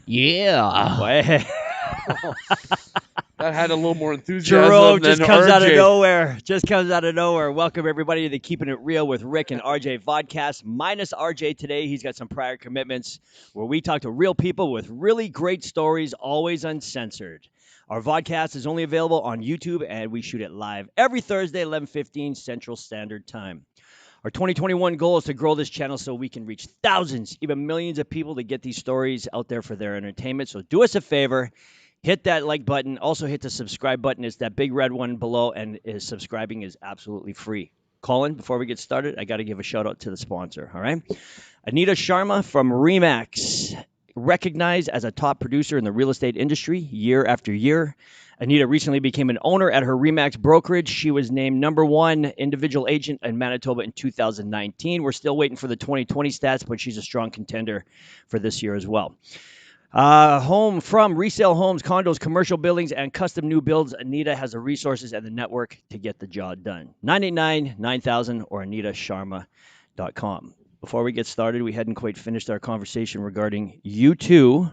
Yeah. Way. That had a little more enthusiasm Jerome than just comes RJ. out of nowhere. Just comes out of nowhere. Welcome, everybody, to the Keeping It Real with Rick and RJ vodcast. Minus RJ today. He's got some prior commitments where we talk to real people with really great stories, always uncensored. Our vodcast is only available on YouTube, and we shoot it live every Thursday, 11:15 Central Standard Time. Our 2021 goal is to grow this channel so we can reach thousands, even millions of people to get these stories out there for their entertainment. So do us a favor. Hit that like button. Also hit the subscribe button. It's that big red one below, and subscribing is absolutely free. Colin, before we get started, I got to give a shout out to the sponsor, all right? Anita Sharma from Remax, recognized as a top producer in the real estate industry year after year. Anita recently became an owner at her Remax brokerage. She was named #1 individual agent in Manitoba in 2019. We're still waiting for the 2020 stats, but she's a strong contender for this year as well. Home from resale homes, condos, commercial buildings, and custom new builds. Anita has the resources and the network to get the job done. 989-9000 or AnitaSharma.com. Before we get started, we hadn't quite finished our conversation regarding U2.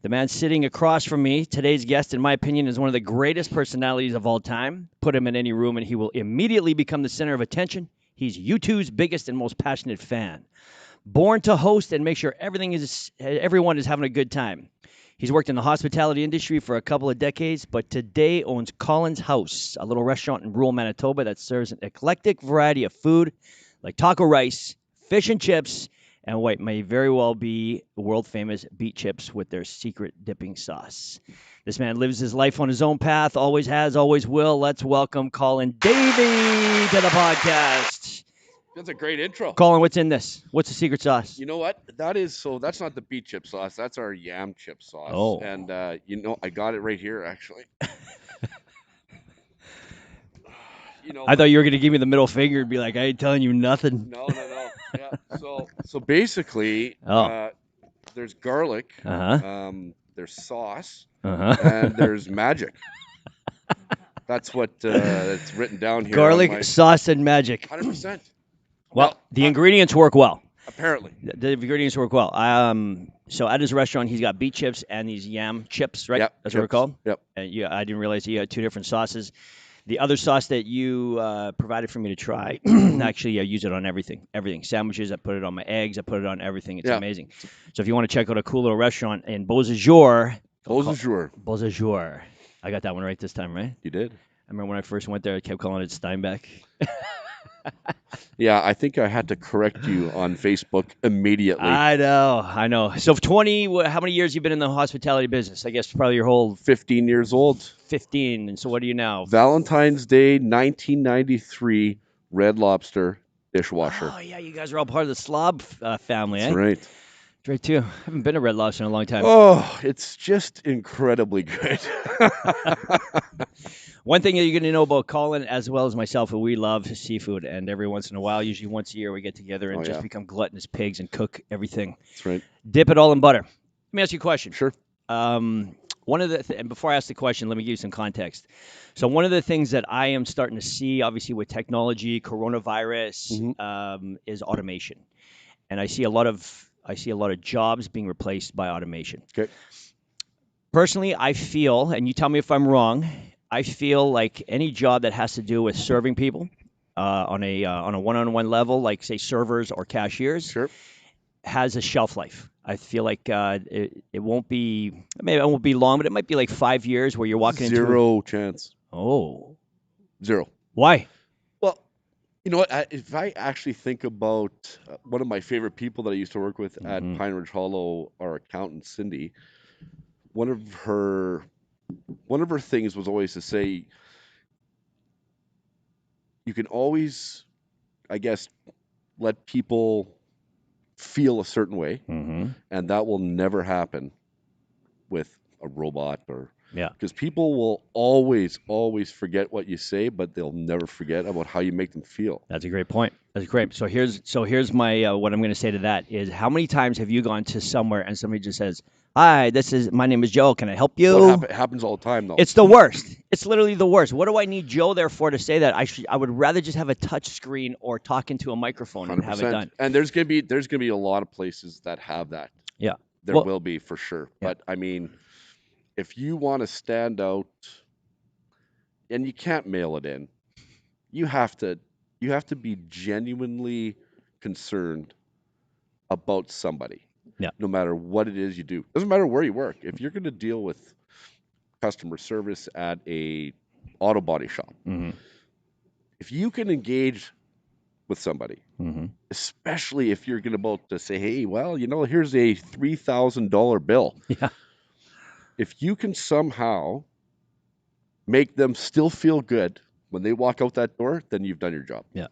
The man sitting across from me, today's guest, in my opinion, is one of the greatest personalities of all time. Put him in any room and he will immediately become the center of attention. He's U2's biggest and most passionate fan. Born to host and make sure everyone is having a good time. He's worked in the hospitality industry for a couple of decades, but today owns Colins House, a little restaurant in rural Manitoba that serves an eclectic variety of food like taco rice, fish and chips, and what may very well be world-famous beet chips with their secret dipping sauce. This man lives his life on his own path, always has, always will. Let's welcome Colin Davey to the podcast. That's a great intro. Colin, what's in this? What's the secret sauce? You know what? That's not the beet chip sauce. That's our yam chip sauce. Oh. And, I got it right here, actually. I thought you were going to give me the middle finger and be like, I ain't telling you nothing. No. Yeah. So basically, there's garlic, there's sauce, and there's magic. That's what it's written down here. Garlic, sauce, and magic. 100%. Well, the ingredients work well. Apparently. The ingredients work well. So at his restaurant, he's got beet chips and these yam chips, right? Yep, That's what they're called? Yep. I didn't realize you had two different sauces. The other sauce that you provided for me to try, actually, I use it on everything. Everything. Sandwiches, I put it on my eggs, I put it on everything. It's amazing. So if you want to check out a cool little restaurant in Beausejour. Beausejour. I got that one right this time, right? You did. I remember when I first went there, I kept calling it Steinbeck. Yeah, I think I had to correct you on Facebook immediately. I know. So how many years you been in the hospitality business? I guess probably your whole 15 years old. 15. And so what are you now? Valentine's Day, 1993, Red Lobster dishwasher. Oh, yeah, you guys are all part of the Slob family, That's eh? right. Right, too. I haven't been to Red Lobster in a long time. Oh, it's just incredibly good. One thing that you're going to know about Colin, as well as myself, we love seafood. And every once in a while, usually once a year, we get together and just become gluttonous pigs and cook everything. That's right. Dip it all in butter. Let me ask you a question. Sure. And before I ask the question, let me give you some context. So one of the things that I am starting to see, obviously with technology, coronavirus, is automation. And I see a lot of jobs being replaced by automation. Okay. Personally, I feel, and you tell me if I'm wrong, I feel like any job that has to do with serving people on a one-on-one level, like say servers or cashiers, has a shelf life. I feel like it won't be, maybe it won't be long, but it might be like 5 years where you're walking into Zero chance. Oh. Zero. Why? Well, you know what? If I actually think about one of my favorite people that I used to work with at Pine Ridge Hollow, our accountant, Cindy, one of her things was always to say, you can always, I guess, let people feel a certain way, and that will never happen with a robot because people will always forget what you say, but they'll never forget about how you make them feel. That's a great point. That's great. So here's my what I'm going to say to that is, how many times have you gone to somewhere and somebody just says, Hi, my name is Joe. Can I help you? Well, it happens all the time, though. It's the worst. It's literally the worst. What do I need Joe there for to say that? I would rather just have a touch screen or talk into a microphone and have it done. And there's gonna be a lot of places that have that. Yeah. There will be for sure. Yeah. But I mean, if you want to stand out and you can't mail it in, you have to be genuinely concerned about somebody. Yeah. No matter what it is you do. Doesn't matter where you work. If you're going to deal with customer service at a auto body shop, if you can engage with somebody, especially if you're going to say, hey, well, here's a $3,000 bill. Yeah. If you can somehow make them still feel good when they walk out that door, then you've done your job. Yeah.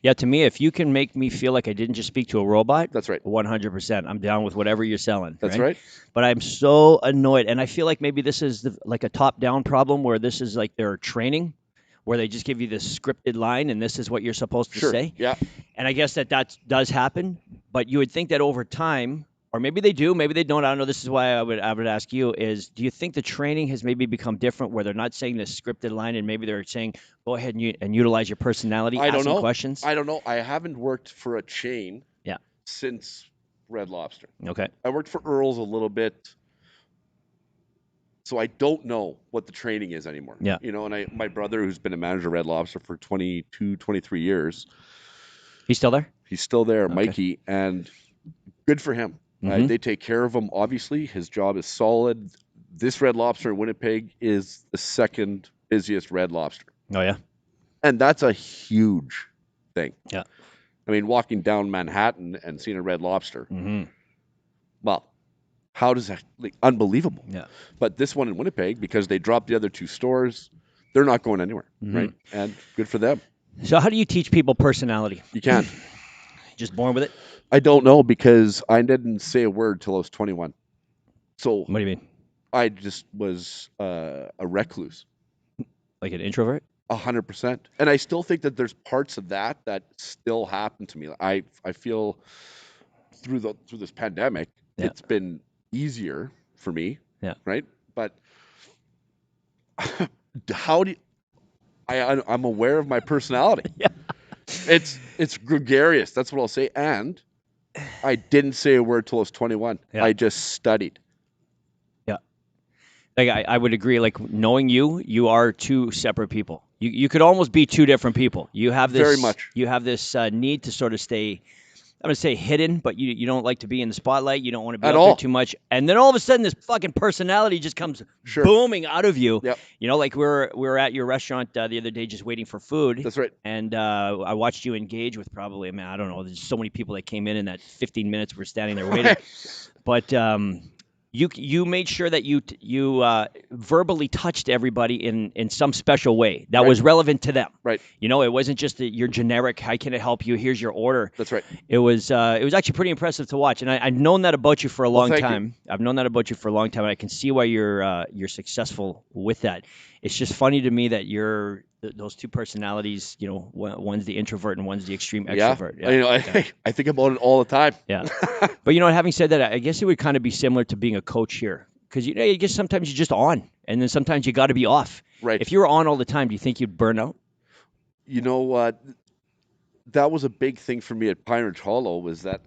Yeah, to me, if you can make me feel like I didn't just speak to a robot, that's right. 100%. I'm down with whatever you're selling. That's right. But I'm so annoyed, and I feel like maybe this is like a top-down problem where this is like their training, where they just give you this scripted line and this is what you're supposed to say. Yeah. And I guess that does happen, but you would think that over time, or maybe they do, maybe they don't. I don't know. This is why I would ask you is, do you think the training has maybe become different where they're not saying this scripted line and maybe they're saying, go ahead and utilize your personality, ask some questions? I don't know. I haven't worked for a chain since Red Lobster. Okay. I worked for Earl's a little bit. So I don't know what the training is anymore. Yeah. And my brother, who's been a manager of Red Lobster for 22, 23 years. He's still there? He's still there, okay. Mikey, and good for him. They take care of him, obviously. His job is solid. This Red Lobster in Winnipeg is the second busiest Red Lobster. Oh, yeah? And that's a huge thing. Yeah. I mean, walking down Manhattan and seeing a Red Lobster, well, how does that, unbelievable. Yeah. But this one in Winnipeg, because they dropped the other two stores, they're not going anywhere, right? And good for them. So how do you teach people personality? You can't. Just born with it? I don't know, because I didn't say a word till I was 21. So what do you mean? I just was a recluse. Like an introvert? 100%. And I still think that there's parts of that still happen to me. I feel through this pandemic, it's been easier for me. Yeah. Right. But how do you, I'm aware of my personality. Yeah. It's gregarious. That's what I'll say. And I didn't say a word till I was 21. Yeah. I just studied. Yeah. Like I would agree. Like knowing you are two separate people. You could almost be two different people. You have this very much. You have this need to sort of stay, I'm going to say hidden, but you don't like to be in the spotlight. You don't want to be out there too much. And then all of a sudden, this fucking personality just comes booming out of you. Yep. Like we were at your restaurant the other day just waiting for food. That's right. And I watched you engage with probably, I don't know, there's so many people that came in that 15 minutes we're standing there waiting. But you made sure that you verbally touched everybody in some special way that was relevant to them. Right. It wasn't just your generic, how can I help you? Here's your order. That's right. It was actually pretty impressive to watch. And I've known that about you for a long time. I've known that about you for a long time. And I can see why you're successful with that. It's just funny to me that those two personalities, one's the introvert and one's the extreme extrovert. Yeah. I think about it all the time. Yeah. But, having said that, I guess it would kind of be similar to being a coach here. Because, I guess sometimes you're just on. And then sometimes you got to be off. Right. If you were on all the time, do you think you'd burn out? You know what? That was a big thing for me at Pine Ridge Hollow, was that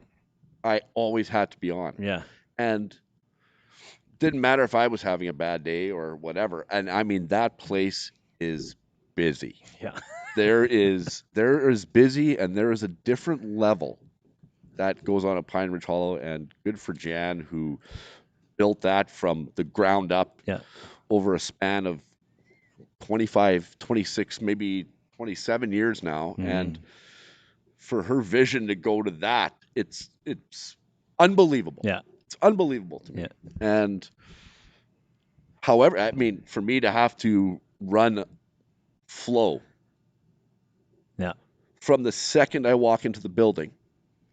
I always had to be on. Yeah. And didn't matter if I was having a bad day or whatever. And I mean, that place is busy. Yeah. There is busy, and there is a different level that goes on at Pine Ridge Hollow, and good for Jan, who built that from the ground up over a span of 25, 26, maybe 27 years now. And for her vision to go to that, it's unbelievable. Yeah. It's unbelievable to me. Yeah. And however, I mean, for me to have to run flow from the second I walk into the building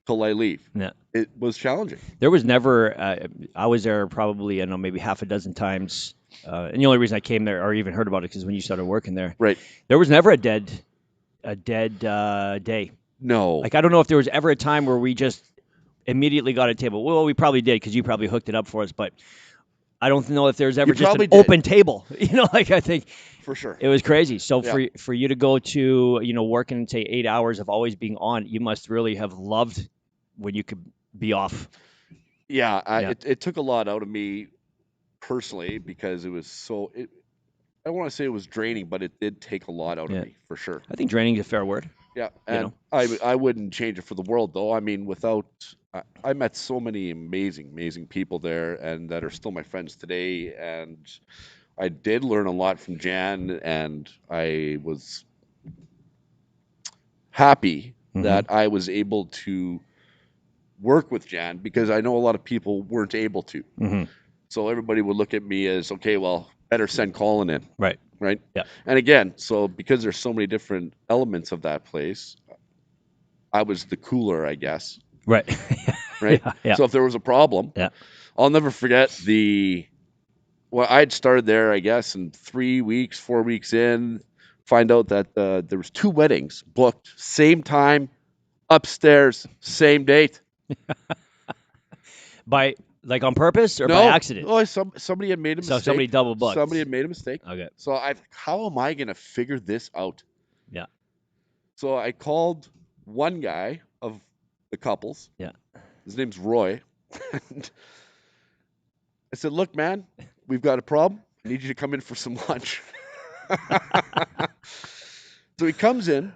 till I leave, it was challenging. There was never, I was there probably, I don't know, maybe half a dozen times. And the only reason I came there or even heard about it because when you started working there. Right. There was never a dead day. No. Like, I don't know if there was ever a time where we just immediately got a table. Well, we probably did because you probably hooked it up for us, but I don't know if there's ever just an probably did. open table. Like I think For sure. it was crazy. So Yeah. for you to go to working say 8 hours of always being on, you must really have loved when you could be off. Yeah, it took a lot out of me personally because it was so. I don't want to say it was draining, but it did take a lot out of me for sure. I think draining is a fair word. Yeah, and I wouldn't change it for the world though. I mean, I met so many amazing people there, and that are still my friends today. And I did learn a lot from Jan, and I was happy that I was able to work with Jan because I know a lot of people weren't able to. So everybody would look at me as, okay, well, better send Colin in. Right. Yeah. And again, so because there's so many different elements of that place, I was the cooler, I guess. Right. Right. Yeah. So if there was a problem, I'll never forget I'd started there, I guess, in 3 weeks, 4 weeks in, find out that there was 2 weddings booked, same time, upstairs, same date. By like on purpose or by accident? Oh, somebody had made a mistake. So somebody double booked. Somebody had made a mistake. Okay. So how am I going to figure this out? Yeah. So I called one guy of the couples. Yeah. His name's Roy. And I said, look, man, we've got a problem. I need you to come in for some lunch. So he comes in.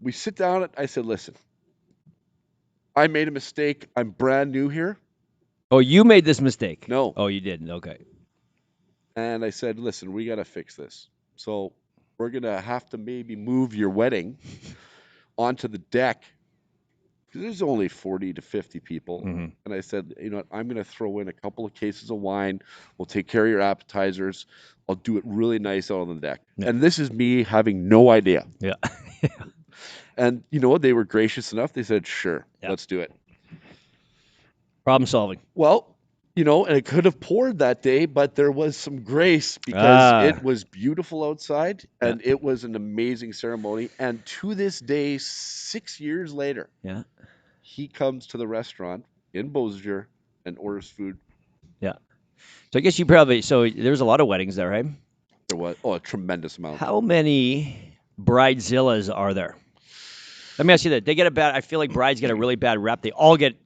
We sit down. I said, listen, I made a mistake. I'm brand new here. Oh, you made this mistake? No. Oh, you didn't? Okay. And I said, listen, we got to fix this. So we're going to have to maybe move your wedding onto the deck because there's only 40 to 50 people. And I said, you know what, I'm going to throw in a couple of cases of wine. We'll take care of your appetizers. I'll do it really nice out on the deck. Yeah. And this is me having no idea. Yeah. And, they were gracious enough. They said, sure, let's do it. Problem solving. Well, and it could have poured that day, but there was some grace because it was beautiful outside and it was an amazing ceremony. And to this day, 6 years later, he comes to the restaurant in Beausejour and orders food. Yeah. So I guess there's a lot of weddings there, right? There was, a tremendous amount. How many bridezillas are there? Let me ask you that. I feel like brides get a really bad rap. They all get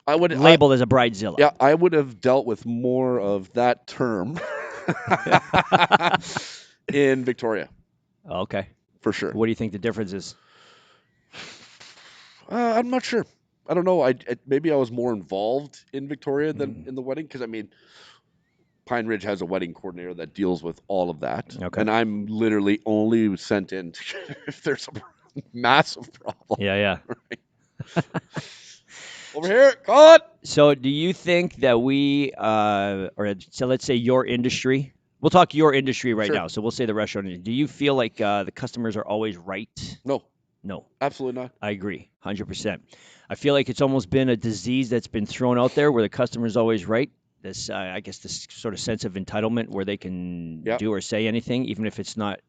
labeled as a bridezilla. Yeah, I would have dealt with more of that term in Victoria. Okay. For sure. What do you think the difference is? I'm not sure. I don't know. Maybe I was more involved in Victoria than in the wedding because, Pine Ridge has a wedding coordinator that deals with all of that. Okay. And I'm literally only sent in if there's a massive problem. Yeah. Right? Over here, call it. So do you think that so let's say your industry, we'll talk your industry right now. So we'll say the restaurant industry. Do you feel like the customers are always right? No, absolutely not. I agree, 100%. I feel like it's almost been a disease that's been thrown out there where the customer is always right. This, I guess, this sort of sense of entitlement where they can do or say anything, even if it's not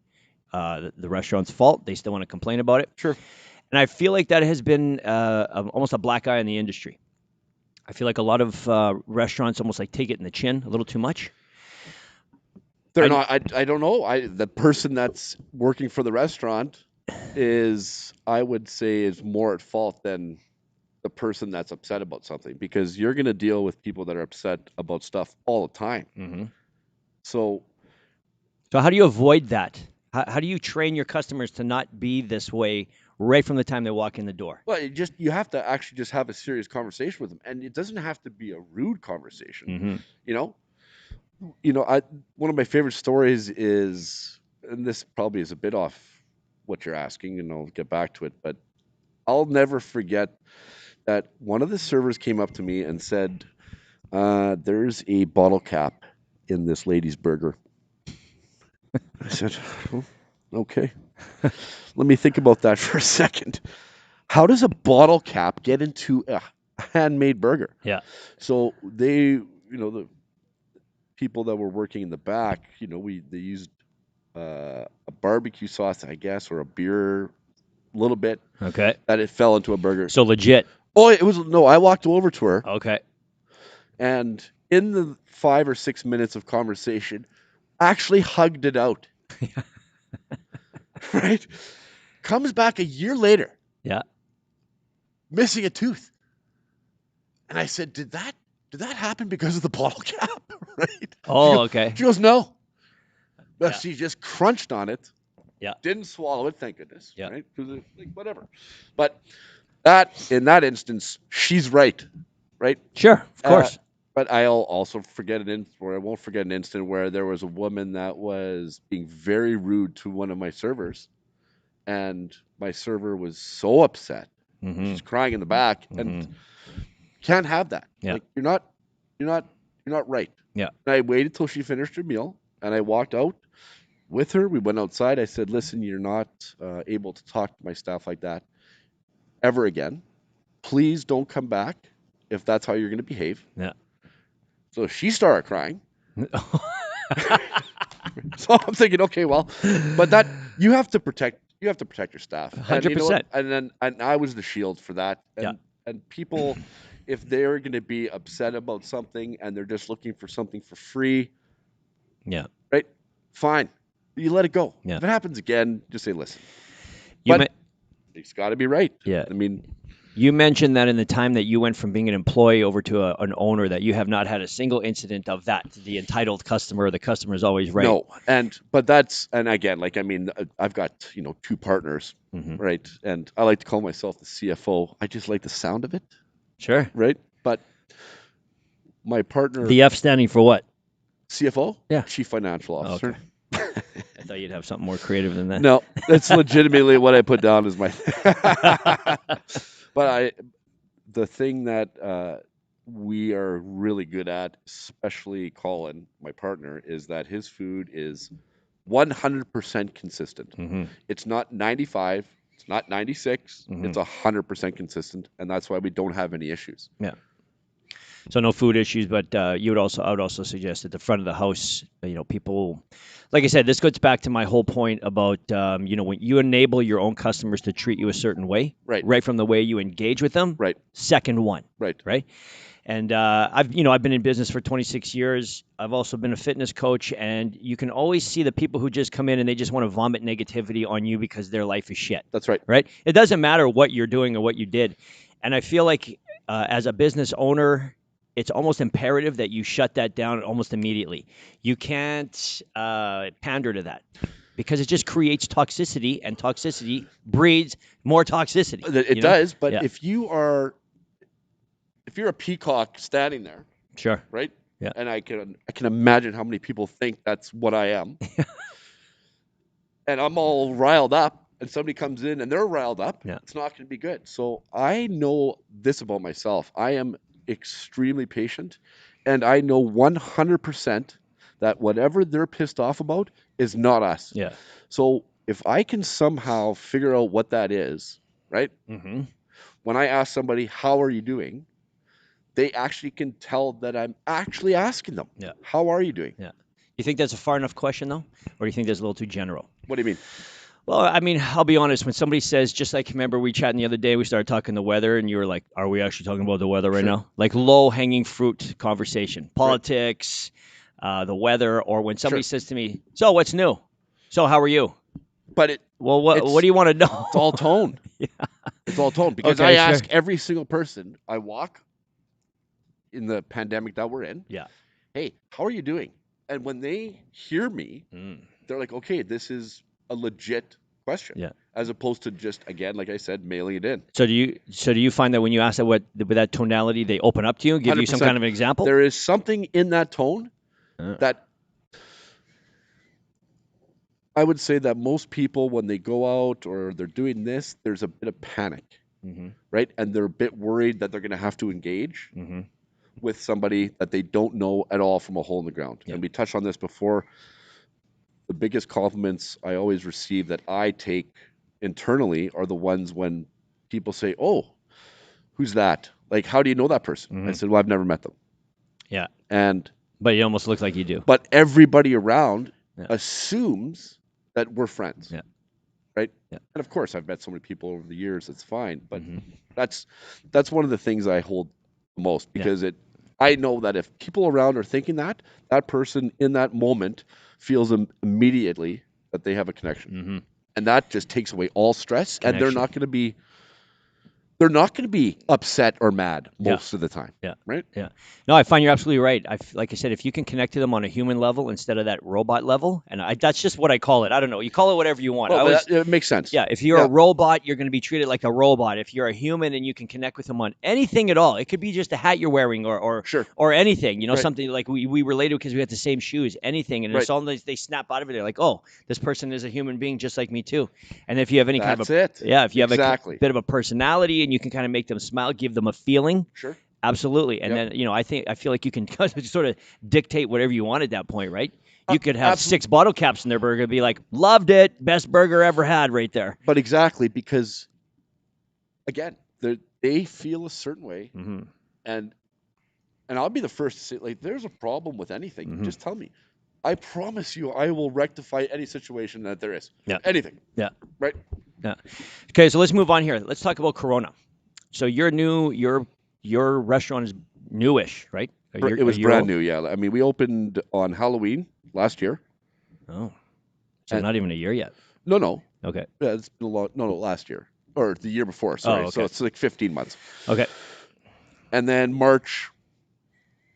the restaurant's fault. They still want to complain about it. Sure. And I feel like that has been almost a black eye in the industry. I feel like a lot of restaurants almost like take it in the chin a little too much. They're not. I don't know. The person that's working for the restaurant I would say, is more at fault than the person that's upset about something because you're going to deal with people that are upset about stuff all the time. So how do you avoid that? How do you train your customers to not be this way right from the time they walk in the door? Well, you have to actually just have a serious conversation with them, and it doesn't have to be a rude conversation. One of my favorite stories is, and this probably is a bit off what you're asking, and I'll get back to it, but I'll never forget that one of the servers came up to me and said, there's a bottle cap in this lady's burger. I said, oh, okay. Let me think about that for a second. How does a bottle cap get into a handmade burger? Yeah. So they, the people that were working in the back, they used a barbecue sauce, I guess, or a beer, a little bit. Okay. That it fell into a burger. So legit. Oh, it was no. I walked over to her, Okay. and in the 5 or 6 minutes of conversation, actually hugged it out. Right? Comes back a year later, Yeah. missing a tooth, and I said, "Did that happen because of the bottle cap?" Right? Oh, okay. She goes, "No." Yeah. She just crunched on it. Yeah. Didn't swallow it, thank goodness. Yeah. Right? Like whatever. But that in that instance, she's right. Right? Sure. Of course. But I'll also forget I won't forget an instant where there was a woman that was being very rude to one of my servers, and my server was so upset. She's crying in the back, and can't have that. Yeah. Like you're not right. Yeah. And I waited till she finished her meal, and I walked out with her. We went outside. I said, "Listen, you're not able to talk to my staff like that ever again. Please don't come back if that's how you're going to behave." Yeah. So she started crying. So I'm thinking, okay, well, but that you have to protect your staff. 100%. And I was the shield for that. And people, if they're going to be upset about something and they're just looking for something for free, Yeah. right? Fine, you let it go. Yeah. If it happens again, just say, listen. You But it's got to be right. Yeah. I mean, you mentioned that in the time that you went from being an employee over to an owner, that you have not had a single incident of that. The entitled customer, the customer is always right. No, and again, like I mean, I've got 2 partners, right? And I like to call myself the CFO. I just like the sound of it. Sure. Right, but my partner, The F standing for what? CFO, Yeah, Chief Financial Officer. Okay. I thought you'd have something more creative than that. No, that's legitimately what I put down as my. But the thing that we are really good at, especially Colin, my partner, is that his food is 100% consistent. It's not 95, it's not 96, it's 100% consistent, and that's why we don't have any issues. Yeah. So no food issues, but I would also suggest at the front of the house, people, like I said, this goes back to my whole point about, when you enable your own customers to treat you a certain way, right from the way you engage with them, right. Second one, right. And I've been in business for 26 years. I've also been a fitness coach, and you can always see the people who just come in and they just want to vomit negativity on you because their life is shit. That's right. Right? It doesn't matter what you're doing or what you did. And I feel like as a business owner, it's almost imperative that you shut that down almost immediately. You can't pander to that because it just creates toxicity, and toxicity breeds more toxicity. It does, but if you're a peacock standing there, sure, right? Yeah. And I can imagine how many people think that's what I am. And I'm all riled up, and somebody comes in and they're riled up. Yeah. It's not going to be good. So I know this about myself. I am extremely patient, and I know 100% that whatever they're pissed off about is not us. Yeah. So if I can somehow figure out what that is, right? When I ask somebody, how are you doing? They actually can tell that I'm actually asking them, how are you doing? Yeah. You think that's a far enough question, though? Or do you think that's a little too general? What do you mean? Well, I mean, I'll be honest. When somebody says, just like, remember we chatting the other day, we started talking the weather, and you were like, are we actually talking about the weather right now? Like low-hanging fruit conversation. Politics, the weather, or when somebody says to me, so what's new? So how are you? But what do you want to know? It's all tone. It's all tone. Because I ask every single person I walk in the pandemic that we're in, hey, how are you doing? And when they hear me, they're like, okay, this is a legit question, as opposed to just, again, like I said, mailing it in. So do you find that when you ask that with that tonality, they open up to you, give 100%. You some kind of an example? There is something in that tone that I would say that most people, when they go out or they're doing this, there's a bit of panic, right? And they're a bit worried that they're going to have to engage with somebody that they don't know at all from a hole in the ground. And we touched on this before. The biggest compliments I always receive that I take internally are the ones when people say, oh, who's that? Like, how do you know that person? I said, well, I've never met them. Yeah. But you almost look like you do. But everybody around assumes that we're friends. Yeah. Right? Yeah. And of course, I've met so many people over the years. It's fine, but Mhm. that's one of the things I hold most Yeah. because I know that if people around are thinking that, that person in that moment feels immediately that they have a connection, Mhm. and that just takes away all stress, and they're Connection. not going to be upset or mad Yeah. most of the time. Yeah. Right? Yeah. No, I find you're absolutely right. Like I said, if you can connect to them on a human level instead of that robot level, and that's just what I call it. I don't know. You call it whatever you want. Well, I always, it makes sense. yeah, if you're a robot, you're going to be treated like a robot. If you're a human and you can connect with them on anything at all, it could be just a hat you're wearing or Sure. or anything, Right. something like we related because we had the same shoes, anything. And Right. as long as they snap out of it, they're like, oh, this person is a human being just like me too. And if you have any kind of That's it. yeah, if you have a Exactly. bit of a personality and you can kind of make them smile, give them a feeling, Sure. absolutely. And Yep. then, I feel like you can sort of dictate whatever you want at that point, right? You could have Absolutely. 6 bottle caps in their burger and be like, loved it, best burger ever had right there. But exactly, because again, they feel a certain way, Mm-hmm. and I'll be the first to say, like, there's a problem with anything. Mhm. Just tell me. I promise you, I will rectify any situation that there is. Yeah. Anything. Yeah. Right. Yeah. Okay, so let's move on here. Let's talk about Corona. So you're new. Your restaurant is newish, right? It was brand new. Yeah. I mean, we opened on Halloween last year. Oh, so And not even a year yet. no. Okay. Yeah, it's been a long. No, last year or the year before. Sorry. okay. So it's like 15 months. Okay. And then March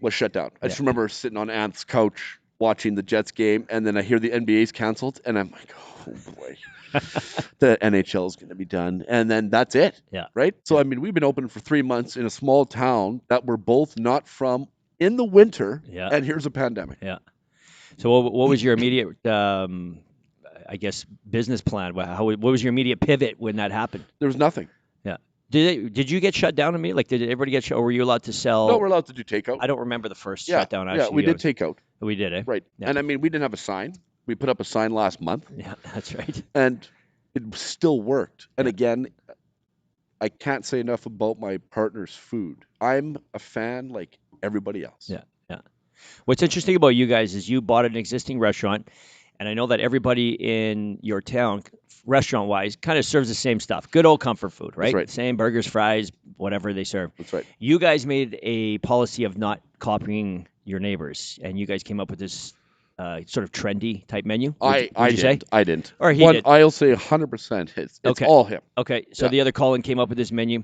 was shut down. I just Yeah. remember sitting on Ant's couch watching the Jets game, and then I hear the NBA's canceled, and I'm like, oh boy, the NHL is going to be done, and then that's it. Yeah. Right. So I mean, we've been open for 3 months in a small town that we're both not from in the winter, Yeah. and here's a pandemic. Yeah. So what was your immediate, I guess, business plan? What was your immediate pivot when that happened? There was nothing. Yeah. Did you get shut down immediately? Like, did everybody get shut, or were you allowed to sell? No, we're allowed to do takeout. I don't remember the first Yeah, shutdown. Actually, yeah, we did takeout. We did, eh? Right. Yeah. And I mean, we didn't have a sign. We put up a sign last month, Yeah, that's right. and it still worked. And Yeah. again, I can't say enough about my partner's food. I'm a fan like everybody else. Yeah, yeah. What's interesting about you guys is you bought an existing restaurant, and I know that everybody in your town, restaurant-wise, kind of serves the same stuff. Good old comfort food, right? That's right. Same burgers, fries, whatever they serve. That's right. You guys made a policy of not copying your neighbors, and you guys came up with this sort of trendy type menu. I didn't. Or he did. I'll say 100% his. It's Okay. all him. Okay, so Yeah. the other Colin came up with this menu,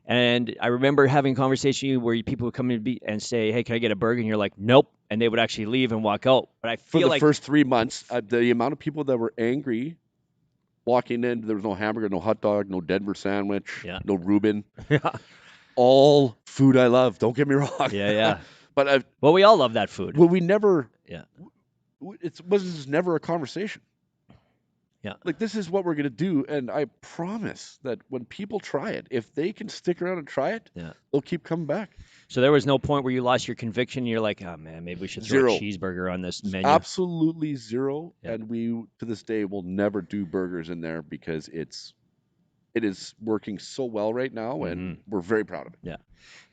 and I remember having a conversation where people would come in and say, "Hey, can I get a burger?" And you're like, "Nope," and they would actually leave and walk out. But I For feel the like first 3 months, the amount of people that were angry walking in, there was no hamburger, no hot dog, no Denver sandwich, Yeah. no Reuben. yeah, All food I love. Don't get me wrong. yeah. But Well, we all love that food. we never. Yeah. It was never a conversation. Yeah. Like, this is what we're gonna do, and I promise that when people try it, if they can stick around and try it, Yeah. they'll keep coming back. So there was no point where you lost your conviction. And you're like, "Oh man, maybe we should throw Zero. a cheeseburger on this menu." Absolutely zero. Yeah. And we, to this day, will never do burgers in there because it is working so well right now, and we're very proud of it.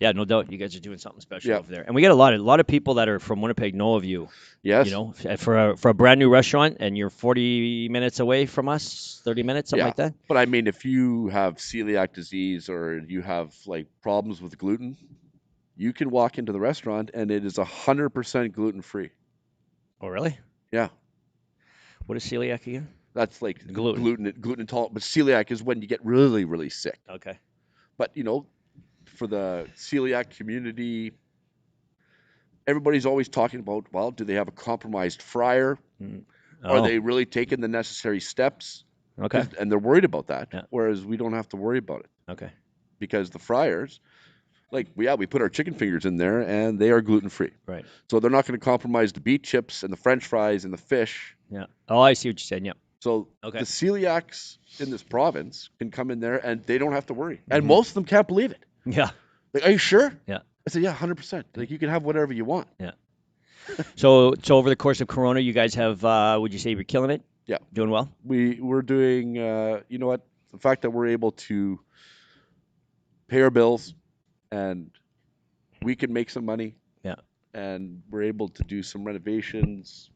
Yeah, no doubt. You guys are doing something special Yeah. over there, and we get a lot of people that are from Winnipeg know of you. Yes. You know, for a brand new restaurant, and you're 40 minutes away from us, 30 minutes, something Yeah. like that. But I mean, if you have celiac disease or you have like problems with gluten, you can walk into the restaurant and it is 100% gluten free. Oh, really? Yeah. What is celiac again? That's like Gluten. gluten intolerant. But celiac is when you get really, really sick. Okay. But for the celiac community, everybody's always talking about, well, do they have a compromised fryer? Oh, Are they really taking the necessary steps? okay. And they're worried about that. Yeah. Whereas we don't have to worry about it Okay. because the fryers, like, we put our chicken fingers in there and they are gluten free. Right. So they're not going to compromise the beet chips and the French fries and the fish. Yeah. Oh, I see what you're saying. Yeah. So Okay. the celiacs in this province can come in there and they don't have to worry. And most of them can't believe it. Yeah. Like, are you sure? Yeah. I said, yeah, 100%. Like, you can have whatever you want. Yeah. So over the course of Corona, you guys have, would you say you're killing it? Yeah. Doing well? We're doing, you know what? The fact that we're able to pay our bills and we can make some money. Yeah. And we're able to do some renovations.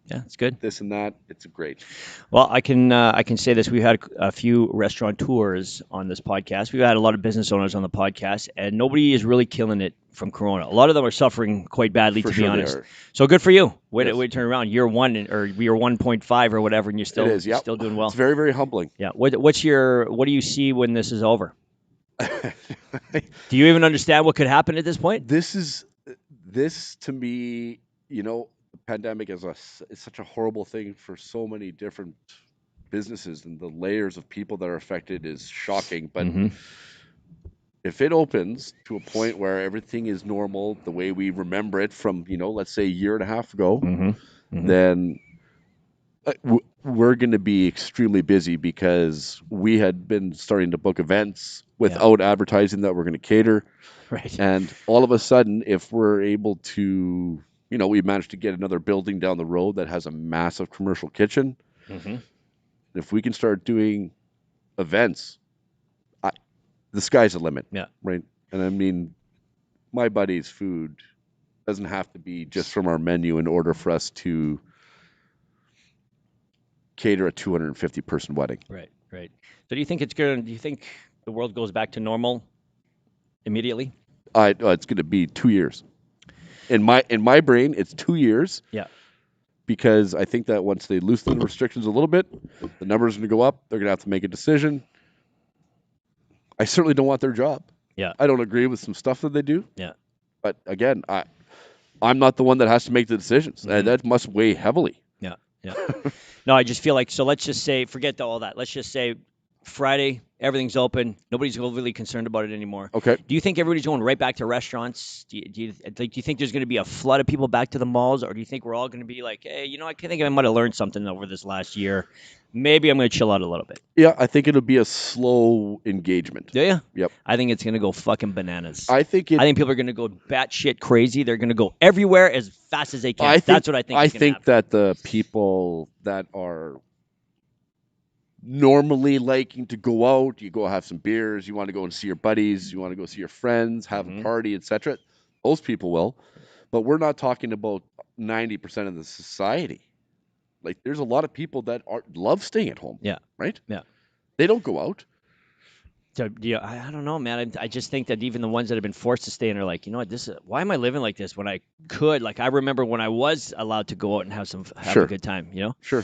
Yeah, it's good. this and that. It's great. Well, I can say this. We've had a few restaurateurs on this podcast. We've had a lot of business owners on the podcast, and nobody is really killing it from Corona. A lot of them are suffering quite badly, For to be sure honest. they are. So good for you. Way Yes. to turn around. Year 1 or year 1.5 or whatever, and you're still It is. Yep. still doing well. It's very, very humbling. Yeah. What do you see when this is over? Do you even understand what could happen at this point? This to me, the pandemic is such a horrible thing for so many different businesses, and the layers of people that are affected is shocking. But if it opens to a point where everything is normal, the way we remember it from, let's say a year and a half ago, then we're going to be extremely busy, because we had been starting to book events without advertising that we're going to cater. Right. And all of a sudden, if we're able to, we managed to get another building down the road that has a massive commercial kitchen. If we can start doing events, the sky's the limit. Yeah. Right. And I mean, my buddy's food doesn't have to be just from our menu in order for us to cater a 250-person wedding. Right. Right. So do you think the world goes back to normal immediately? It's going to be 2 years. In my brain, it's 2 years. Yeah. Because I think that once they loosen the restrictions a little bit, the numbers are going to go up. They're going to have to make a decision. I certainly don't want their job. Yeah. I don't agree with some stuff that they do. Yeah. But again, I'm not the one that has to make the decisions. And that must weigh heavily. Yeah. Yeah. No, I just feel like, so let's just say, forget all that. Let's just say Friday, everything's open. Nobody's really concerned about it anymore. Okay. Do you think everybody's going right back to restaurants? Do you think there's going to be a flood of people back to the malls, or do you think we're all going to be like, hey, I think I might have learned something over this last year. Maybe I'm going to chill out a little bit. Yeah, I think it'll be a slow engagement. Do you? Yep. I think it's going to go fucking bananas. I think people are going to go batshit crazy. They're going to go everywhere as fast as they can. That's what I think. I think that the people that are normally liking to go out, you go have some beers, you want to go and see your buddies, you want to go see your friends, have a party, etc. Those people will. But we're not talking about 90% of the society. Like, there's a lot of people that love staying at home. Yeah. Right? Yeah. They don't go out. So, I don't know, man. I just think that even the ones that have been forced to stay in are like, why am I living like this when I could? Like, I remember when I was allowed to go out and have a good time, Sure.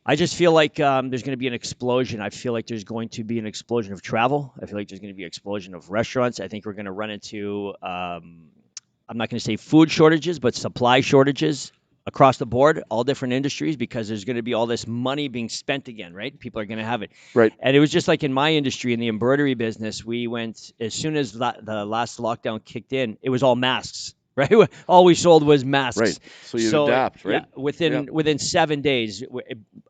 I just feel like there's going to be an explosion. I feel like there's going to be an explosion of travel. I feel like there's going to be an explosion of restaurants. I think we're going to run into, I'm not going to say food shortages, but supply shortages across the board, all different industries, because there's going to be all this money being spent again, right? People are going to have it. Right. And it was just like in my industry, in the embroidery business, we went, as soon as the last lockdown kicked in, it was all masks. Right, all we sold was masks. Right, so you adapt, right? Yeah, within 7 days,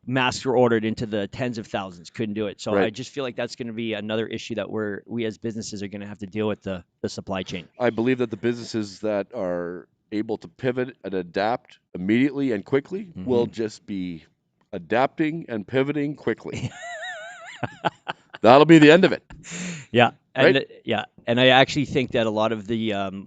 masks were ordered into the tens of thousands. Couldn't do it. So I just feel like that's going to be another issue that we as businesses are going to have to deal with, the supply chain. I believe that the businesses that are able to pivot and adapt immediately and quickly will just be adapting and pivoting quickly. That'll be the end of it. Yeah, and right? And I actually think that a lot of the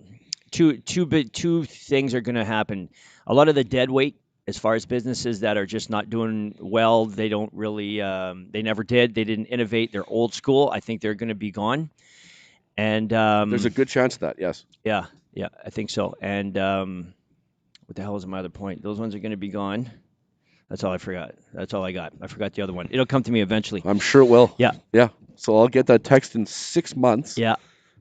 two things are going to happen. A lot of the dead weight, as far as businesses that are just not doing well, they don't really, they never did. They didn't innovate. They're old school. I think they're going to be gone. And there's a good chance of that. Yes. Yeah, I think so. And what the hell was my other point? Those ones are going to be gone. That's all I forgot. That's all I got. I forgot the other one. It'll come to me eventually. I'm sure it will. Yeah. Yeah. So I'll get that text in 6 months. Yeah.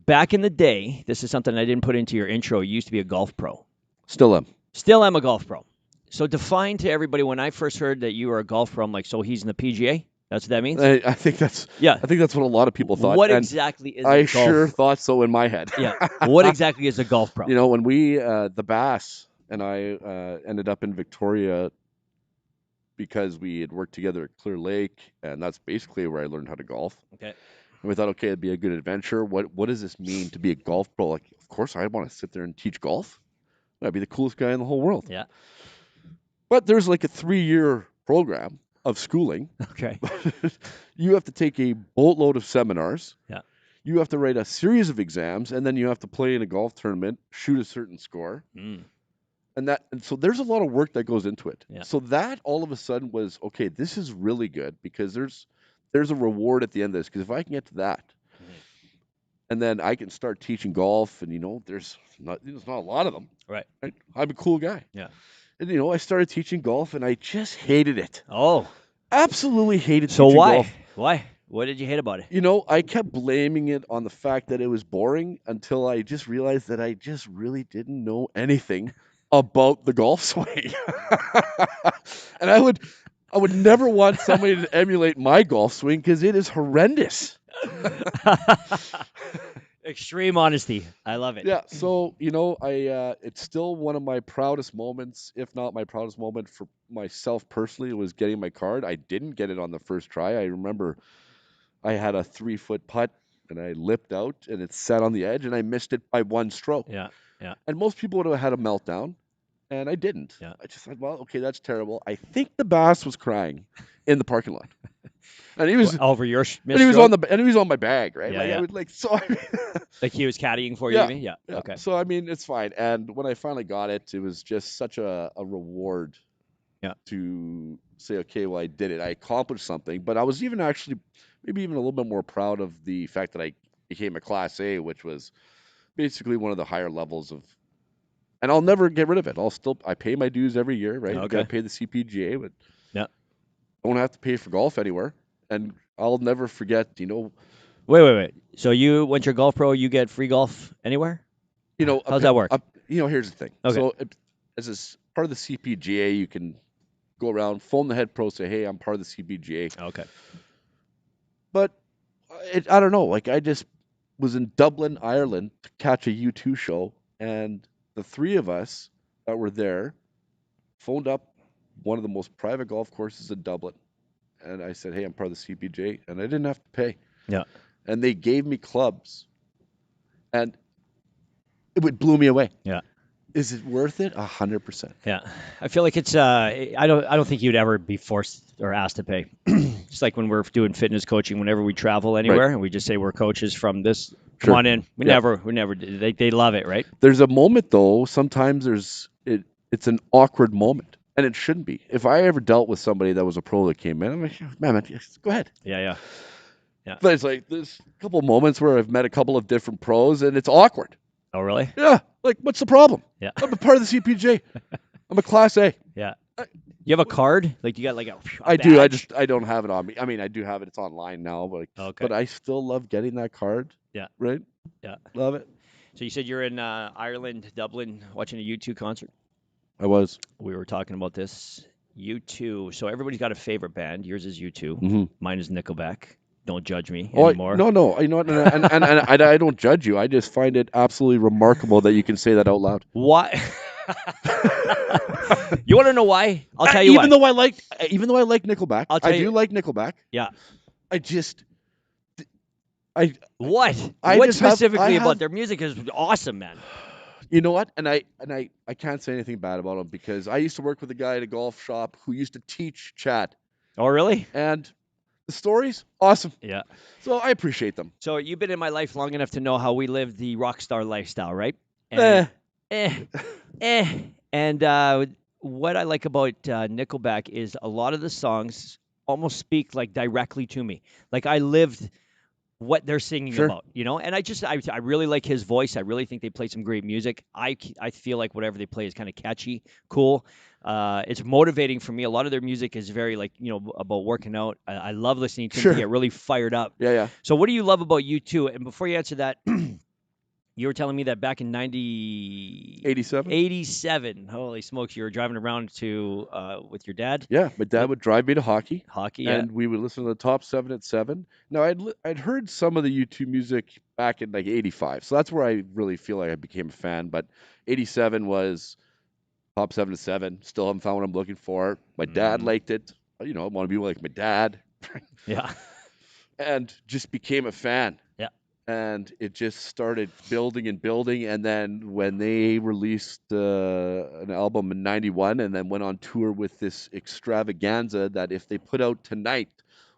Back in the day, this is something I didn't put into your intro. You used to be a golf pro. Still am. Still am a golf pro. So define to everybody, when I first heard that you were a golf pro, I'm like, so he's in the PGA? That's what that means? I think that's what a lot of people thought. What exactly is I a golf? sure thought so in my head. Yeah. What exactly is a golf pro? When we, the Bass and I ended up in Victoria because we had worked together at Clear Lake, and that's basically where I learned how to golf. Okay. And we thought, okay, it'd be a good adventure. What does this mean to be a golf pro? Like, of course, I want to sit there and teach golf. I'd be the coolest guy in the whole world. Yeah. But there's like a 3-year program of schooling. Okay. You have to take a boatload of seminars. Yeah. You have to write a series of exams, and then you have to play in a golf tournament, shoot a certain score. And so there's a lot of work that goes into it. Yeah. So that all of a sudden was, okay, this is really good because there's a reward at the end of this. Because if I can get to that, and then I can start teaching golf, and there's not a lot of them. Right. I'm a cool guy. Yeah. And I started teaching golf, and I just hated it. Oh. Absolutely hated So teaching why? golf. Why? What did you hate about it? I kept blaming it on the fact that it was boring until I just realized that I just really didn't know anything about the golf swing. And I would never want somebody to emulate my golf swing because it is horrendous. Extreme honesty. I love it. Yeah, so it's still one of my proudest moments, if not my proudest moment for myself personally, was getting my card. I didn't get it on the first try. I remember I had a 3-foot putt and I lipped out and it sat on the edge and I missed it by 1 stroke. Yeah. Yeah. And most people would have had a meltdown, and I didn't. Yeah. I just said, well, okay, that's terrible. I think the bass was crying in the parking lot. And he was over your and he was on my bag, right? Yeah, like yeah. I would like he was caddying for you, Yeah, you mean? Yeah. Okay. So I mean, it's fine. And when I finally got it, it was just such a reward. Yeah. To say, okay, well, I did it. I accomplished something. But I was maybe even a little bit more proud of the fact that I became a Class A, which was basically one of the higher levels of. And I'll never get rid of it. I pay my dues every year, right? Okay. I gotta pay the CPGA, but Yeah. don't have to pay for golf anywhere. And I'll never forget, Wait. So once you're golf pro, you get free golf anywhere? How's that work? Here's the thing. Okay. So as part of the CPGA, you can go around, phone the head pro, say, hey, I'm part of the CPGA. Okay. But I don't know. Like, I just was in Dublin, Ireland to catch a U2 show, and the 3 of us that were there phoned up one of the most private golf courses in Dublin. And I said, hey, I'm part of the CPGA, and I didn't have to pay. Yeah. And they gave me clubs, and it blew me away. Yeah. Is it worth it? 100%. Yeah, I feel like it's. I don't think you'd ever be forced or asked to pay. Just like when we're doing fitness coaching, whenever we travel anywhere, and we just say we're coaches from this. Come Sure. on in. We never. They love it, right? There's a moment though. Sometimes it's an awkward moment, and it shouldn't be. If I ever dealt with somebody that was a pro that came in, I'm like, man, go ahead. Yeah. But it's like there's a couple of moments where I've met a couple of different pros, and it's awkward. Oh, really? Yeah. Like, what's the problem? Yeah. I'm a part of the CPJ. I'm a Class A. Yeah. You have a card? Like you got like a I badge? do. I don't have it on me. I mean, I do have it. It's online now, but Okay. but I still love getting that card. Yeah. Right? Yeah. Love it. So you said you're in Ireland, Dublin, watching a U2 concert. I was. We were talking about this. U2. So everybody's got a favorite band. Yours is U2. Mm-hmm. Mine is Nickelback. Don't judge me anymore. No. You know what? And I don't judge you. I just find it absolutely remarkable that you can say that out loud. Why? You want to know why? I'll tell you even though I like Nickelback, I do like Nickelback. Yeah. What? What specifically about their music is awesome, man? You know what? And I can't say anything bad about him because I used to work with a guy at a golf shop who used to teach chat. Oh, really? And the stories, awesome. Yeah. So I appreciate them. So you've been in my life long enough to know how we live the rock star lifestyle, right? And what I like about Nickelback is a lot of the songs almost speak like directly to me. Like I lived what they're singing about, And I really like his voice. I really think they play some great music. I feel like whatever they play is kind of catchy, cool. It's motivating for me. A lot of their music is very about working out. I love listening to them. They get really fired up. Yeah. So what do you love about U2? And before you answer that, you were telling me that back in 87, holy smokes, you were driving around with your dad? Yeah, my dad would drive me to hockey. And we would listen to the top 7 at 7. Now, I'd heard some of the U2 music back in like 85, so that's where I really feel like I became a fan. But 87 was top 7 at 7. Still haven't found what I'm looking for. My dad liked it. I want to be like my dad. Yeah. And just became a fan. Yeah. And it just started building and building. And then when they released an album in 91 and then went on tour with this extravaganza that if they put out tonight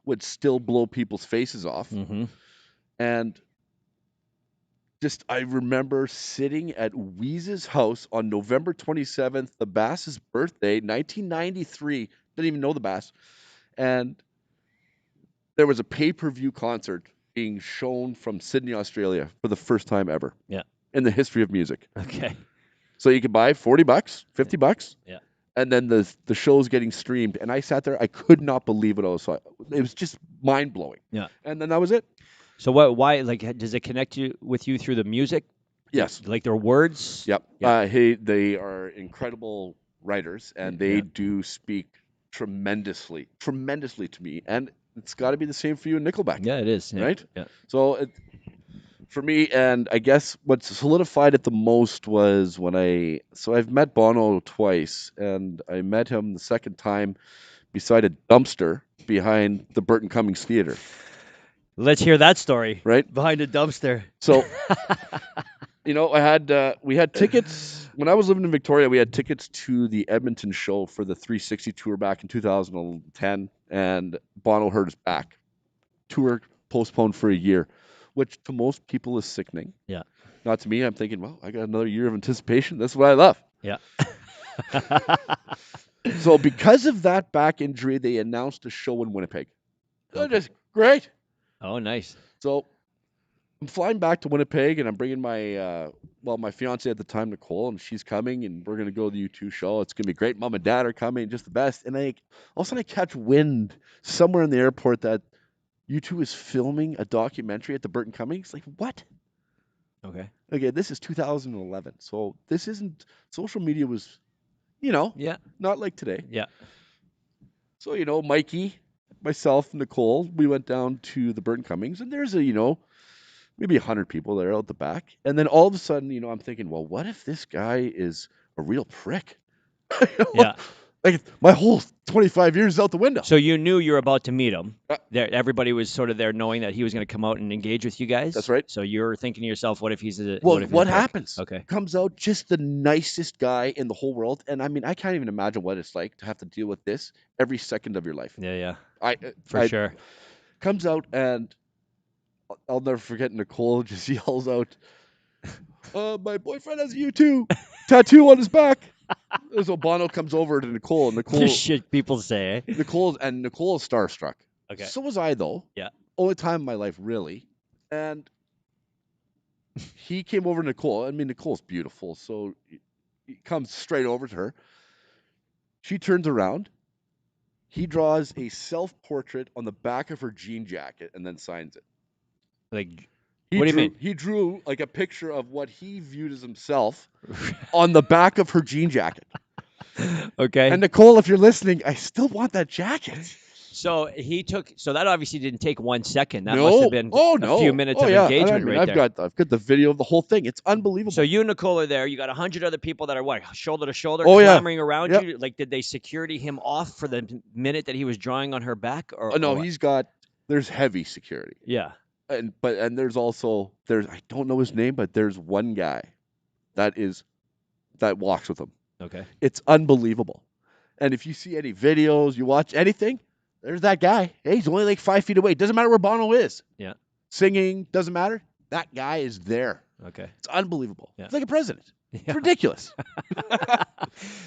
would still blow people's faces off. Mm-hmm. And I remember sitting at Weeze's house on November 27th, the Bass's birthday, 1993. Didn't even know the Bass. And there was a pay-per-view concert being shown from Sydney, Australia for the first time ever. Yeah. In the history of music. Okay. So you could buy $40, $50. Yeah. And then the show's getting streamed. And I sat there, I could not believe what I saw. It was just mind-blowing. Yeah. And then that was it. So why, like, does it connect with you through the music? Yes. Like their words? Yep. Yeah. They are incredible writers, and they do speak tremendously to me. And it's got to be the same for you and Nickelback. Yeah, it is. Yeah. Right? Yeah. So for me, and I guess what solidified it the most was when I've met Bono twice, and I met him the second time beside a dumpster behind the Burton Cummings Theater. Let's hear that story. Right? Behind a dumpster. So, we had tickets when I was living in Victoria. We had tickets to the Edmonton show for the 360 tour back in 2010, and Bono hurt his back. Tour postponed for a year, which to most people is sickening. Yeah. Not to me. I'm thinking, well, I got another year of anticipation. That's what I love. Yeah. So because of that back injury, they announced a show in Winnipeg. Okay. Just great. Oh, nice. So I'm flying back to Winnipeg, and I'm bringing my my fiance at the time, Nicole, and she's coming, and we're gonna go to the U2 show. It's gonna be great. Mom and Dad are coming, just the best. And all of a sudden I catch wind somewhere in the airport that U2 is filming a documentary at the Burton Cummings. Like, what? Okay. Okay, this is 2011, so this isn't social media was, not like today. Yeah. So Mikey, myself, Nicole, we went down to the Burton Cummings, and there's maybe 100 people there out the back. And then all of a sudden, I'm thinking, well, what if this guy is a real prick? Yeah. Like my whole 25 years is out the window. So you knew you were about to meet him. Everybody was sort of there knowing that he was going to come out and engage with you guys. That's right. So you're thinking to yourself, what if he's a what happens? Okay. Comes out just the nicest guy in the whole world. And I mean, I can't even imagine what it's like to have to deal with this every second of your life. Yeah. For sure. Comes out, and I'll never forget Nicole just yells out, my boyfriend has a U2 tattoo on his back. So Bono comes over to Nicole, and Nicole... The shit people say. Nicole is starstruck. Okay. So was I, though. Yeah. Only time in my life, really. And he came over to Nicole. I mean, Nicole's beautiful, so he comes straight over to her. She turns around. He draws a self-portrait on the back of her jean jacket and then signs it. Like, what do you mean? He drew like a picture of what he viewed as himself on the back of her jean jacket. Okay. And Nicole, if you're listening, I still want that jacket. So that obviously didn't take 1 second. That must have been a few minutes of engagement right there. I've got the video of the whole thing. It's unbelievable. So you and Nicole are there. You got 100 other people that are shoulder to shoulder, clamoring around you. Like, did they security him off for the minute that he was drawing on her back? Or no, there's heavy security. Yeah. And there's I don't know his name, but there's one guy that walks with him. Okay. It's unbelievable. And if you see any videos, you watch anything, there's that guy. Hey, he's only like 5 feet away. Doesn't matter where Bono is. Yeah. Singing, doesn't matter. That guy is there. Okay. It's unbelievable. Yeah. It's like a president. Yeah. It's ridiculous.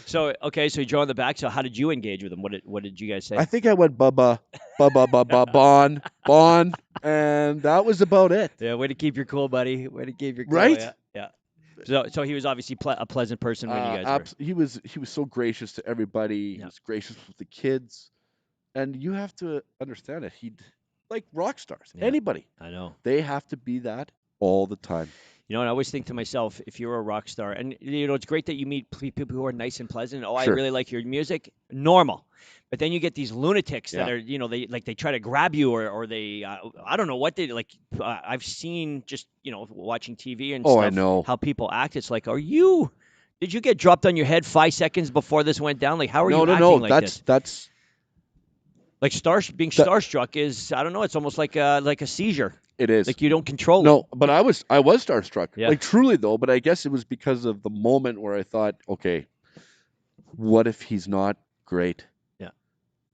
So you drew on the back. So how did you engage with him? What did you guys say? I think I went Bon, and that was about it. Yeah, way to keep your cool, buddy. Way to keep your cool. Right? Yeah. So he was obviously a pleasant person when you guys were. He was so gracious to everybody. He was gracious with the kids, and you have to understand that like rock stars. Yeah. Anybody. I know. They have to be that all the time. And I always think to myself, if you're a rock star, and it's great that you meet people who are nice and pleasant. Oh, Sure. I really like your music. Normal. But then you get these lunatics that are, they try to grab you or they, I don't know what they like. I've seen just, watching TV and stuff. I know how people act. It's like, did you get dropped on your head 5 seconds before this went down? Like, how are you acting like this? That's like being starstruck is, I don't know. It's almost like a seizure. It is. Like you don't control it. No, but I was starstruck. Yeah. Like truly though, but I guess it was because of the moment where I thought, okay, what if he's not great? Yeah.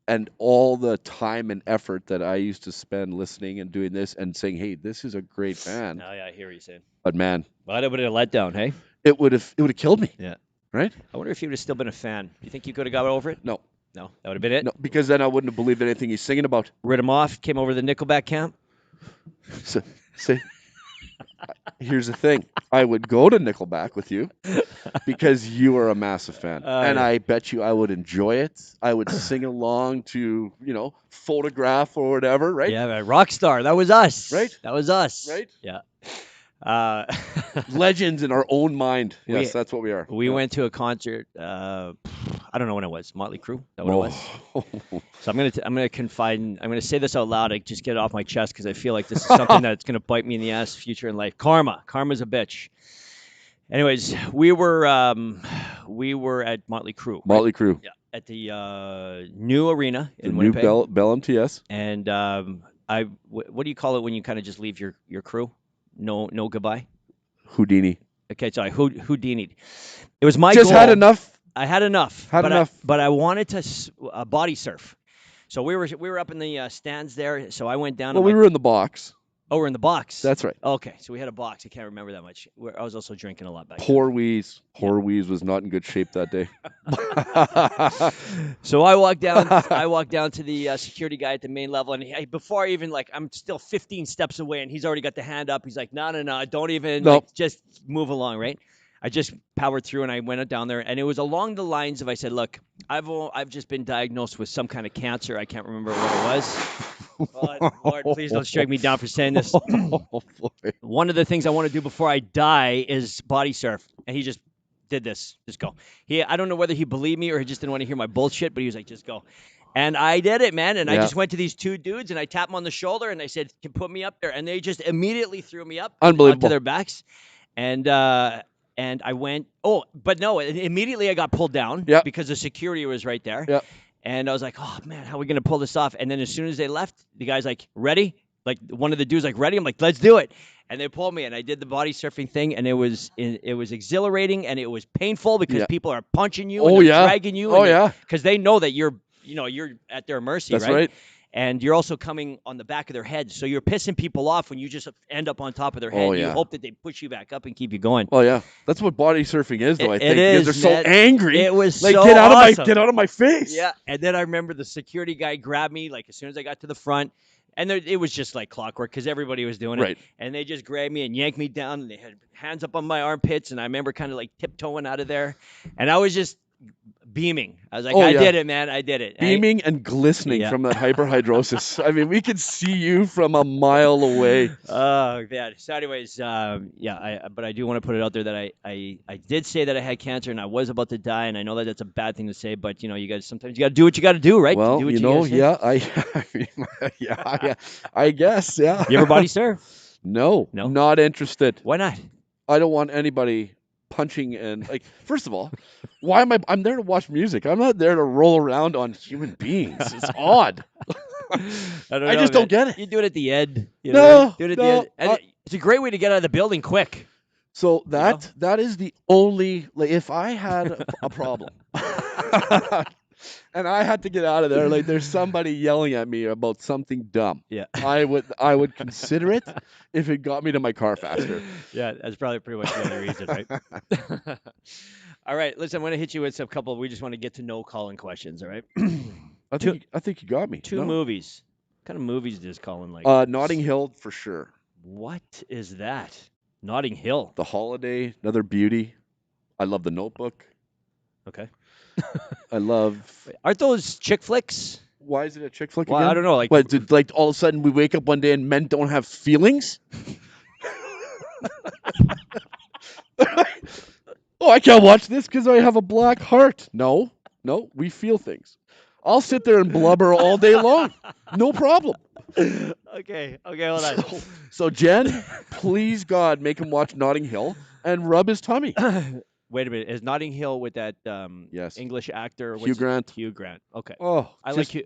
And all the time and effort that I used to spend listening and doing this and saying, "Hey, this is a great band." Oh, yeah, I hear what you're saying. But man, Well, that would have let down, hey? it would have killed me. Yeah. Right? I wonder if you would have still been a fan. Do you think you could have got over it? No. No, that would have been it. No, because then I wouldn't have believed anything he's singing about. Rid him off. Came over to the Nickelback camp. So, here's the thing. I would go to Nickelback with you because you are a massive fan. And Yeah. I bet you I would enjoy it. I would sing along to, Photograph or whatever, right? Yeah, man, Rockstar. That was us. Right? That was us. Right? Yeah. Legends in our own mind. Yes, that's what we are. We went to a concert. I don't know when it was. Motley Crue. That what it was. So I'm gonna confide. I'm gonna say this out loud. I just get it off my chest because I feel like this is something that's gonna bite me in the ass future in life. Karma's a bitch. Anyways, we were at Motley Crue. Right? Motley Crue. Yeah. At the new arena in the new Winnipeg. Bell MTS. And what do you call it when you kind of just leave your crew? No goodbye. Houdini. Okay, sorry, Houdini. It was my just goal. had enough. I had enough. Had enough. But I wanted to body surf. So we were up in the stands there. So I went down. Well, we were in the box. Oh, we're in the box. That's right. Okay, so we had a box. I can't remember that much. I was also drinking a lot back then. Poor Wheeze was not in good shape that day. So I walked down. To the security guy at the main level, and before I even I'm still 15 steps away, and he's already got the hand up. He's like, no, don't even. Nope. Just move along, right? I just powered through, and I went down there, and it was along the lines of I said, look, I've just been diagnosed with some kind of cancer. I can't remember what it was. Lord, please don't strike me down for saying this. One of the things I want to do before I die is body surf. And he just did this. Just go. I don't know whether he believed me or he just didn't want to hear my bullshit, but he was like, just go. And I did it, man. And I just went to these two dudes, and I tapped them on the shoulder, and I said, "Can put me up there." And they just immediately threw me up onto their backs. And I went, but no, immediately I got pulled down because the security was right there. Yep. And I was like, oh, man, how are we going to pull this off? And then as soon as they left, the guy's like, ready? Like one of the dudes like, ready? I'm like, let's do it. And they pulled me, and I did the body surfing thing, and it was exhilarating, and it was painful because people are punching you and dragging you. Because they know that you're at their mercy, That's right. And you're also coming on the back of their head. So you're pissing people off when you just end up on top of their head. You hope that they push you back up and keep you going. Oh, yeah. That's what body surfing is, though, I think. It is, because they're so angry. It was like, so get awesome. out of my face. Yeah. And then I remember the security guy grabbed me, as soon as I got to the front. And it was just like clockwork because everybody was doing it. Right. And they just grabbed me and yanked me down. And they had hands up on my armpits. And I remember kind of tiptoeing out of there. And I was just beaming. I was like, I did it, man. I did it. Beaming and glistening from that hyperhidrosis. I mean, we could see you from a mile away. Oh, man. So anyways, but I do want to put it out there that I did say that I had cancer and I was about to die. And I know that that's a bad thing to say, but, you guys, sometimes you got to do what you got to do, right? Well, do what I guess, yeah. You ever body surf? No, not interested. Why not? I don't want anybody punching and first of all, why am I'm there to watch music. I'm not there to roll around on human beings. It's odd. I just don't get it. You do it at the end. No, do it at the end. And it's a great way to get out of the building quick. So that is the only if I had a problem and I had to get out of there, there's somebody yelling at me about something dumb. Yeah. I would consider it if it got me to my car faster. Yeah, that's probably pretty much the only reason, right? All right, listen, I'm going to hit you with some couple. We just want to get to know Colin questions, all right? I think you got me. Two movies. What kind of movies does Colin like? Notting Hill for sure. What is that? Notting Hill. The Holiday, another beauty. I love The Notebook. Okay. I love. Aren't those chick flicks? Why is it a chick flick well, again? I don't know. What, all of a sudden we wake up one day and men don't have feelings? Oh, I can't watch this because I have a black heart. No, we feel things. I'll sit there and blubber all day long. No problem. Okay, hold on. So Jen, please God, make him watch Notting Hill and rub his tummy. Wait a minute. Is Notting Hill with that English actor? Hugh Grant. Hugh Grant. Okay. Oh, I like Hugh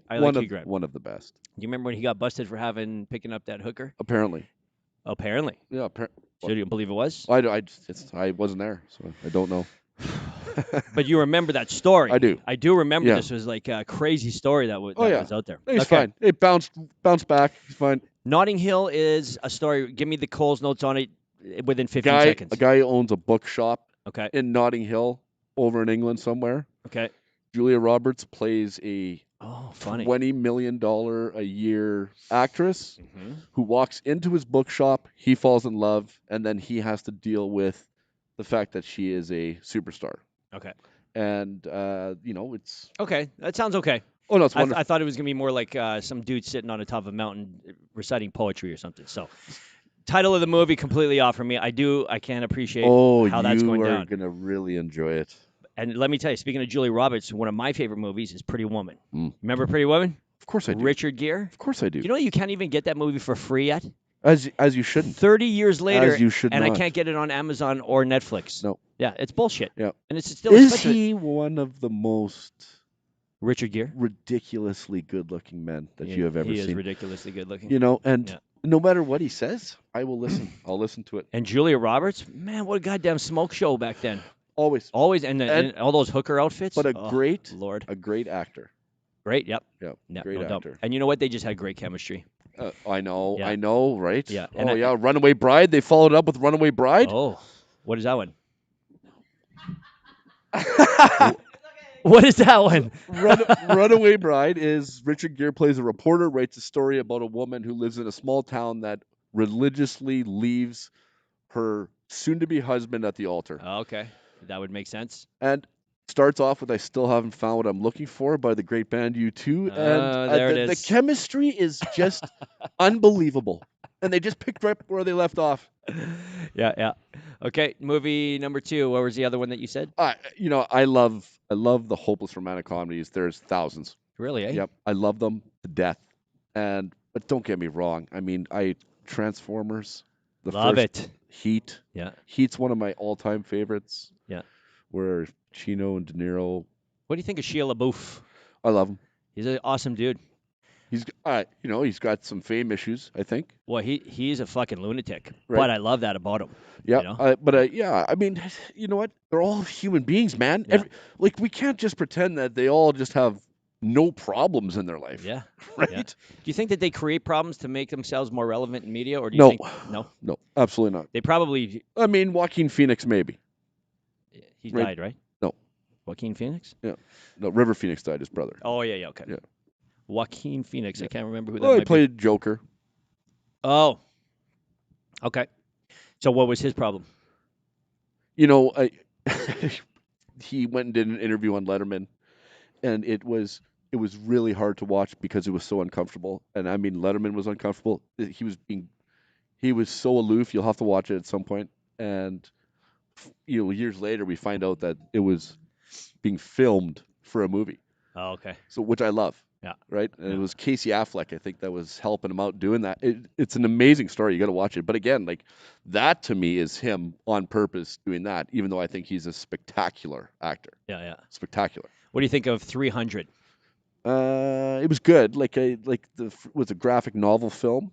Grant. One of the best. Do you remember when he got busted for picking up that hooker? Apparently. Apparently. Yeah. So you don't believe it was? I wasn't there, so I don't know. But you remember that story? I do. I do remember Yeah. this was like a crazy story that Oh yeah. was out there. He's fine. It bounced back. He's fine. Notting Hill is a story. Give me the Coles notes on it within 15 seconds. A guy owns a bookshop. Okay. In Notting Hill, over in England somewhere. Okay. Julia Roberts plays a funny $20 million a year actress who walks into his bookshop. He falls in love, and then he has to deal with the fact that she is a superstar. Okay. And it's okay. That sounds okay. Oh no, it's wonderful. I thought it was gonna be more like some dude sitting on the top of a mountain reciting poetry or something. So, title of the movie completely off for me. I can't appreciate how that's going down. You are gonna really enjoy it. And let me tell you, speaking of Julia Roberts, one of my favorite movies is Pretty Woman. Remember Pretty Woman? Of course I do. Richard Gere? Of course I do. You know you can't even get that movie for free yet? As you shouldn't. 30 years later, as you should and not. I can't get it on Amazon or Netflix. No. Yeah, it's bullshit. Yeah. And it's still Is he one of the most Richard Gere? ridiculously good-looking men that you have ever seen? He is ridiculously good-looking. And no matter what he says, I will listen. I'll listen to it. And Julia Roberts, man, what a goddamn smoke show back then. Always, and all those hooker outfits. But a great actor. Great, yep. Great actor. And you know what? They just had great chemistry. I know, right? Yeah. Runaway Bride. They followed up with Runaway Bride. Oh, what is that one? What is that one? Runaway Bride is Richard Gere plays a reporter, writes a story about a woman who lives in a small town that religiously leaves her soon-to-be husband at the altar. Oh, okay. That would make sense. And starts off with I Still Haven't Found What I'm Looking For by the great band U2. And there it is. The chemistry is just unbelievable. And they just picked right where they left off. Yeah. Okay, movie number 2. What was the other one that you said? I love the hopeless romantic comedies. There's thousands. Really, eh? Yep. I love them to death. But don't get me wrong. I mean, Transformers. Love it. Heat. Yeah. Heat's one of my all-time favorites. Yeah. Where Chino and De Niro. What do you think of Shia LaBeouf? I love him. He's an awesome dude. He's he's got some fame issues, I think. Well, he's a fucking lunatic, right. But I love that about him. Yeah, you I mean, you know what? They're all human beings, man. Yeah. We can't just pretend that they all just have no problems in their life. Yeah. Right? Yeah. Do you think that they create problems to make themselves more relevant in media, or do you think no? No, absolutely not. They probably. I mean, Joaquin Phoenix maybe. He died, right? No. Joaquin Phoenix? Yeah. No, River Phoenix died, his brother. Oh yeah, okay. Yeah. Joaquin Phoenix. I can't remember who that he might played Joker. Oh. Okay. So what was his problem? He went and did an interview on Letterman, and it was really hard to watch because it was so uncomfortable. And I mean, Letterman was uncomfortable. He was so aloof. You'll have to watch it at some point. And years later, we find out that it was being filmed for a movie. Oh, okay. So, which I love. Yeah. Right? And it was Casey Affleck, I think, that was helping him out doing that. It's an amazing story. You got to watch it. But again, like that to me is him on purpose doing that, even though I think he's a spectacular actor. Yeah. Spectacular. What do you think of 300? It was good. Was a graphic novel film.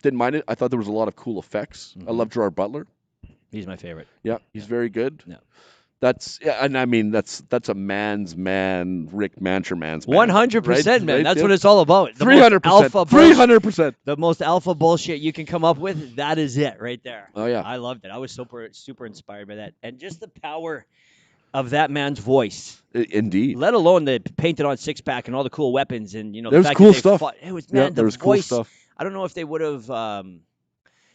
Didn't mind it. I thought there was a lot of cool effects. I love Gerard Butler. He's my favorite. Yeah, he's very good. Yeah. And I mean that's a man's man, Rick Mancherman's man. 100%, man. That's what it's all about. 300%. 300%. The most alpha bullshit you can come up with. That is it, right there. Oh yeah. I loved it. I was super inspired by that, and just the power of that man's voice. Indeed. Let alone the painted on six pack and all the cool weapons and there's the fact cool that they stuff. Fought. It was the there's voice. Cool stuff. I don't know if they would have.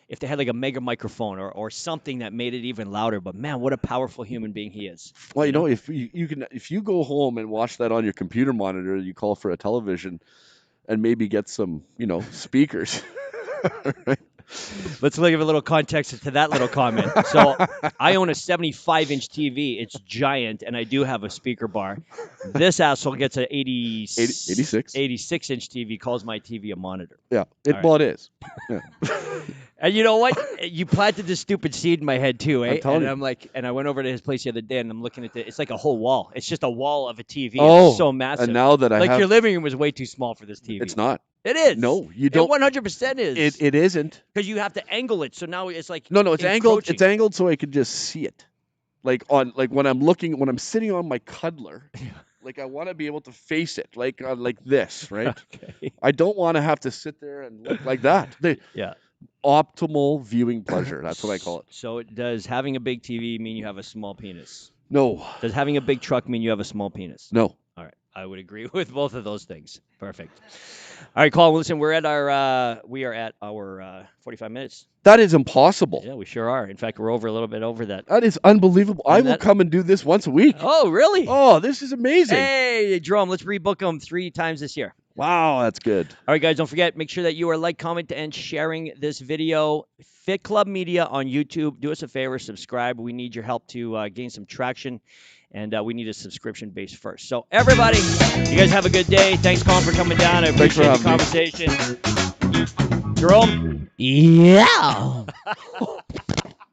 If they had like a mega microphone or something that made it even louder, but man, what a powerful human being he is. Well, if you go home and watch that on your computer monitor, you call for a television, and maybe get some speakers. Right? Let's give a little context to that little comment. So I own a 75-inch TV. It's giant, and I do have a speaker bar. This asshole gets an 86-inch TV, calls my TV a monitor. Yeah, it is. Yeah. And you know what? You planted this stupid seed in my head too, eh? I'm like, and I went over to his place the other day, and I'm looking at it. It's like a whole wall. It's just a wall of a TV. Oh, it's so massive. And now that your living room was way too small for this TV. It's not. It is. No, you don't. It 100% is. It isn't. Because you have to angle it, so now it's like no. It's angled. It's angled so I can just see it. like when I'm sitting on my cuddler, like I want to be able to face it like this, right? Okay. I don't want to have to sit there and look like that. The Yeah. optimal viewing pleasure. That's what I call it. So does having a big TV mean you have a small penis? No. Does having a big truck mean you have a small penis? No. All right. I would agree with both of those things. Perfect. All right, Colin, listen, we are at our 45 minutes. That is impossible. Yeah, we sure are. In fact, we're over a little bit over that. That is unbelievable. I will come and do this once a week. Oh, really? Oh, this is amazing. Hey, Jerome, let's rebook them 3 times this year. Wow, that's good. All right, guys, don't forget, make sure that you are like, comment, and sharing this video. Fit Club Media on YouTube. Do us a favor, subscribe. We need your help to gain some traction, and we need a subscription base first. So, everybody, you guys have a good day. Thanks, Colin, for coming down. I appreciate the conversation. Jerome? Yeah.